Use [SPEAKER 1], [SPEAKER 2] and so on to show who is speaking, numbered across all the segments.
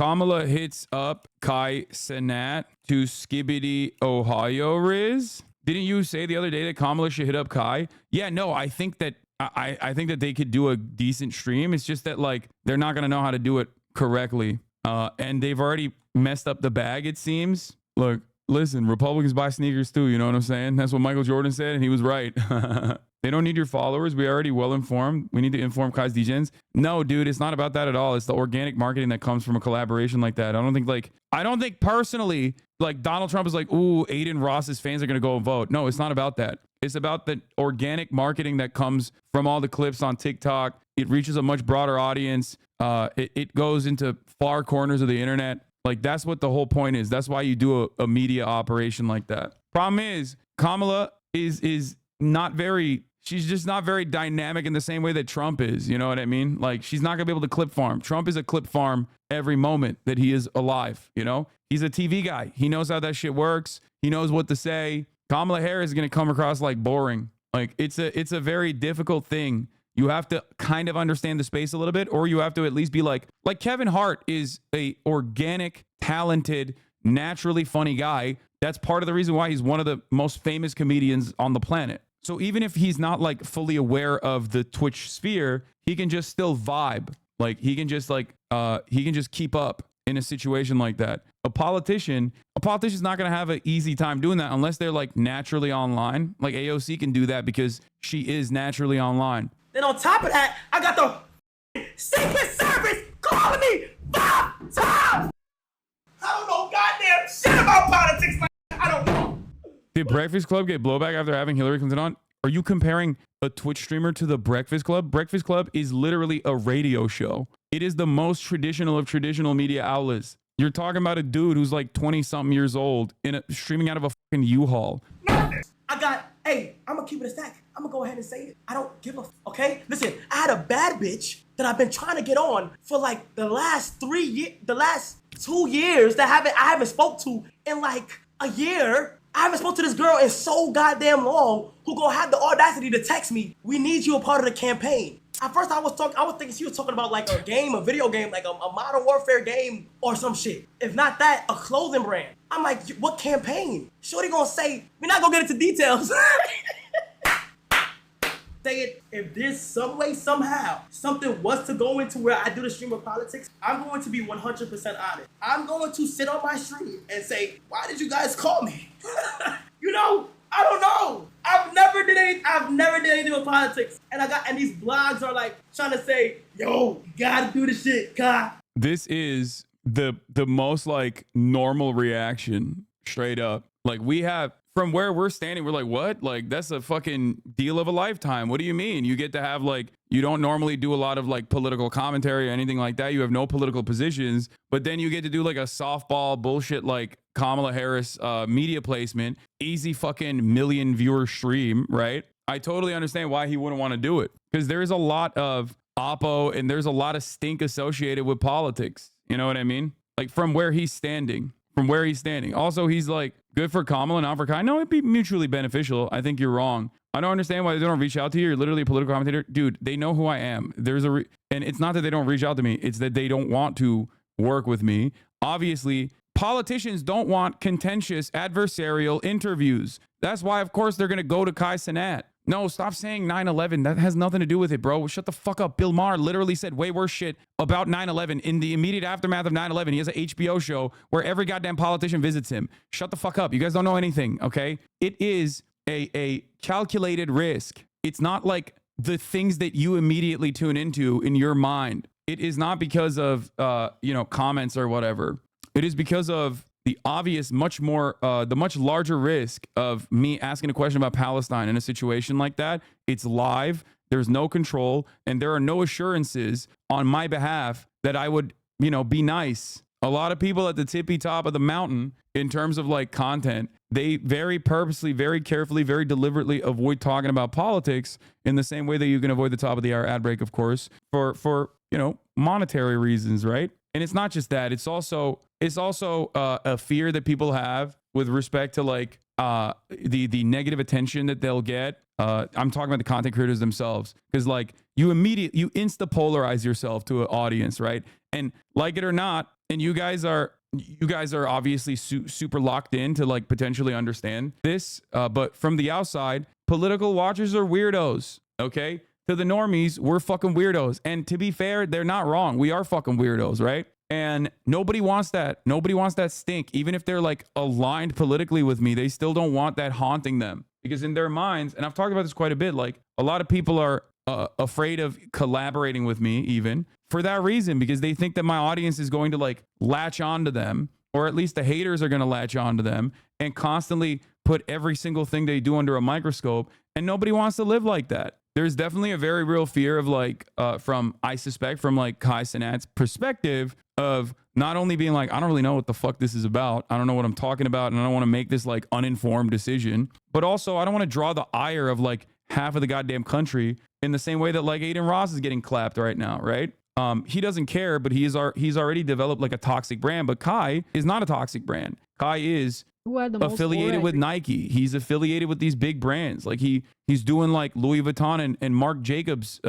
[SPEAKER 1] Kamala hits up Kai Cenat to Skibbity Ohio Riz. Didn't you say the other day that Kamala should hit up Kai? Yeah, no, I think that I think that they could do a decent stream. It's just that like they're not gonna know how to do it correctly. And they've already messed up the bag, it seems. Look, listen, Republicans buy sneakers too, you know what I'm saying? That's what Michael Jordan said, and he was right. They don't need your followers. We are already well informed. We need to inform Kai's DJs. No, dude, it's not about that at all. It's the organic marketing that comes from a collaboration like that. I don't think personally, like Donald Trump is like, ooh, Aiden Ross's fans are going to go and vote. No, it's not about that. It's about the organic marketing that comes from all the clips on TikTok. It reaches a much broader audience. It goes into far corners of the internet. Like that's what the whole point is. That's why you do a media operation like that. Problem is, Kamala is not very... She's just not very dynamic in the same way that Trump is. You know what I mean? Like, she's not going to be able to clip farm. Trump is a clip farm every moment that he is alive, you know? He's a TV guy. He knows how that shit works. He knows what to say. Kamala Harris is going to come across like boring. Like, it's a very difficult thing. You have to kind of understand the space a little bit, or you have to at least be like Kevin Hart is a organic, talented, naturally funny guy. That's part of the reason why he's one of the most famous comedians on the planet. So even if he's not like fully aware of the Twitch sphere, he can just still vibe. Like he can just keep up in a situation like that. A politician's not going to have an easy time doing that unless they're like naturally online. Like AOC can do that because she is naturally online.
[SPEAKER 2] Then on top of that, I got the Secret Service calling me 5 times. I don't know goddamn shit about politics. I don't know.
[SPEAKER 1] Did Breakfast Club get blowback after having Hillary Clinton on? Are you comparing a Twitch streamer to the Breakfast Club? Breakfast Club is literally a radio show. It is the most traditional of traditional media outlets. You're talking about a dude who's like 20-something years old streaming out of a fucking U-Haul.
[SPEAKER 2] I'm gonna keep it a stack. I'm gonna go ahead and say it. I don't give a okay? Listen, I had a bad bitch that I've been trying to get on for like the last 2 years that I haven't spoke to in like a year. I haven't spoke to this girl in so goddamn long who gonna have the audacity to text me, we need you a part of the campaign. At first I was thinking she was talking about like a video game, like a Modern Warfare game or some shit. If not that, a clothing brand. I'm like, what campaign? Shorty gonna say, we're not gonna get into details. Say it, if there's some way, somehow, something was to go into where I do the stream of politics, I'm going to be 100% honest. I'm going to sit on my stream and say, why did you guys call me? You know, I don't know. I've never did anything with politics. And these blogs are like trying to say, yo, you gotta do the shit, Kai.
[SPEAKER 1] This is the most like normal reaction, straight up. Like we have, from where we're standing, we're like, what? Like, that's a fucking deal of a lifetime. What do you mean? You get to have like, you don't normally do a lot of like political commentary or anything like that. You have no political positions, but then you get to do like a softball bullshit like Kamala Harris media placement, easy fucking million viewer stream, right? I totally understand why he wouldn't want to do it because there is a lot of oppo and there's a lot of stink associated with politics. You know what I mean? Like from where he's standing. Also, he's like, good for Kamala, not for Kai. No, it'd be mutually beneficial. I think you're wrong. I don't understand why they don't reach out to you. You're literally a political commentator. Dude, they know who I am. And it's not that they don't reach out to me. It's that they don't want to work with me. Obviously, politicians don't want contentious adversarial interviews. That's why, of course, they're going to go to Kai Cenat. No, stop saying 9/11. That has nothing to do with it, bro. Shut the fuck up. Bill Maher literally said way worse shit about 9/11 in the immediate aftermath of 9/11. He has an HBO show where every goddamn politician visits him. Shut the fuck up. You guys don't know anything, okay? It is a calculated risk. It's not like the things that you immediately tune into in your mind. It is not because of, comments or whatever. It is because of the obvious, the much larger risk of me asking a question about Palestine in a situation like that. It's live. There's no control. And there are no assurances on my behalf that I would, be nice. A lot of people at the tippy top of the mountain in terms of like content, they very purposely, very carefully, very deliberately avoid talking about politics in the same way that you can avoid the top of the hour ad break, of course, for monetary reasons, right? And it's not just that. It's also a fear that people have with respect to like the negative attention that they'll get. I'm talking about the content creators themselves, because like you insta polarize yourself to an audience, right? And like it or not, and you guys are obviously super locked in to like potentially understand this. But from the outside, political watchers are weirdos. Okay. To the normies, we're fucking weirdos. And to be fair, they're not wrong. We are fucking weirdos, right? And nobody wants that. Nobody wants that stink. Even if they're like aligned politically with me, they still don't want that haunting them. Because in their minds, and I've talked about this quite a bit, like a lot of people are afraid of collaborating with me even for that reason, because they think that my audience is going to like latch onto them, or at least the haters are going to latch onto them and constantly put every single thing they do under a microscope. And nobody wants to live like that. There's definitely a very real fear of like, I suspect from like Kai Cenat's perspective of not only being like, I don't really know what the fuck this is about. I don't know what I'm talking about. And I don't want to make this like uninformed decision, but also I don't want to draw the ire of like half of the goddamn country in the same way that like Aiden Ross is getting clapped right now. Right. He doesn't care, but he's already developed like a toxic brand, but Kai is not a toxic brand. Kai is affiliated with Nike. He's affiliated with these big brands. Like he's doing like Louis Vuitton and Marc Jacobs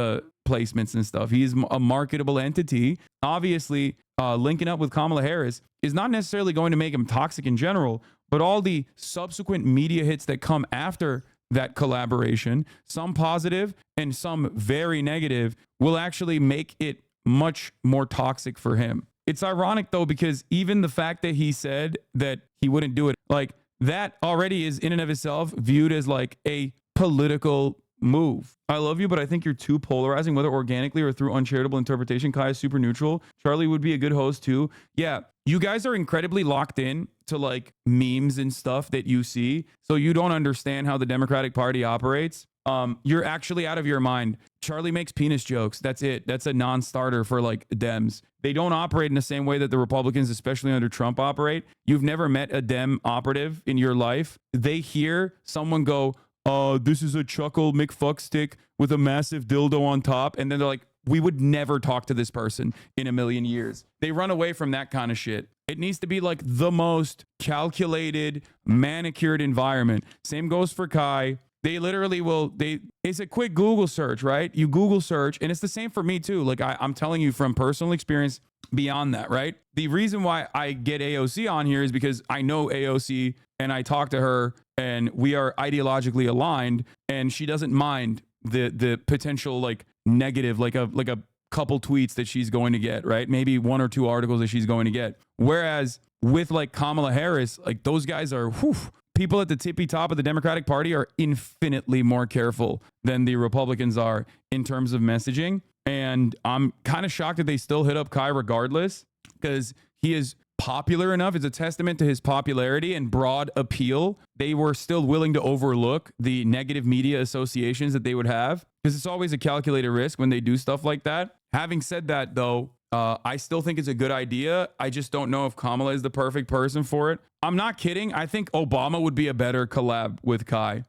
[SPEAKER 1] placements and stuff. He's a marketable entity. Obviously, linking up with Kamala Harris is not necessarily going to make him toxic in general, but all the subsequent media hits that come after that collaboration, some positive and some very negative, will actually make it much more toxic for him. It's ironic though, because even the fact that he said that he wouldn't do it, like that already is in and of itself viewed as like a political move. I love you, but I think you're too polarizing, whether organically or through uncharitable interpretation. Kai is super neutral. Charlie would be a good host too. Yeah, you guys are incredibly locked in to like memes and stuff that you see, so you don't understand how the Democratic Party operates. You're actually out of your mind. Charlie makes penis jokes. That's it. That's a non-starter for like Dems. They don't operate in the same way that the Republicans, especially under Trump, operate. You've never met a Dem operative in your life. They hear someone go, this is a chuckle McFuckstick with a massive dildo on top. And then they're like, we would never talk to this person in a million years. They run away from that kind of shit. It needs to be like the most calculated, manicured environment. Same goes for Kai. They literally will, it's a quick Google search, right? You Google search, and it's the same for me too. Like I'm telling you from personal experience beyond that, right? The reason why I get AOC on here is because I know AOC and I talk to her and we are ideologically aligned, and she doesn't mind the potential like negative, like a couple tweets that she's going to get, right? Maybe one or two articles that she's going to get. Whereas with like Kamala Harris, like those guys are, people at the tippy top of the Democratic Party are infinitely more careful than the Republicans are in terms of messaging. And I'm kind of shocked that they still hit up Kai regardless, because he is popular enough. It's a testament to his popularity and broad appeal. They were still willing to overlook the negative media associations that they would have, because it's always a calculated risk when they do stuff like that. Having said that, though, I still think it's a good idea. I just don't know if Kamala is the perfect person for it. I'm not kidding. I think Obama would be a better collab with Kai.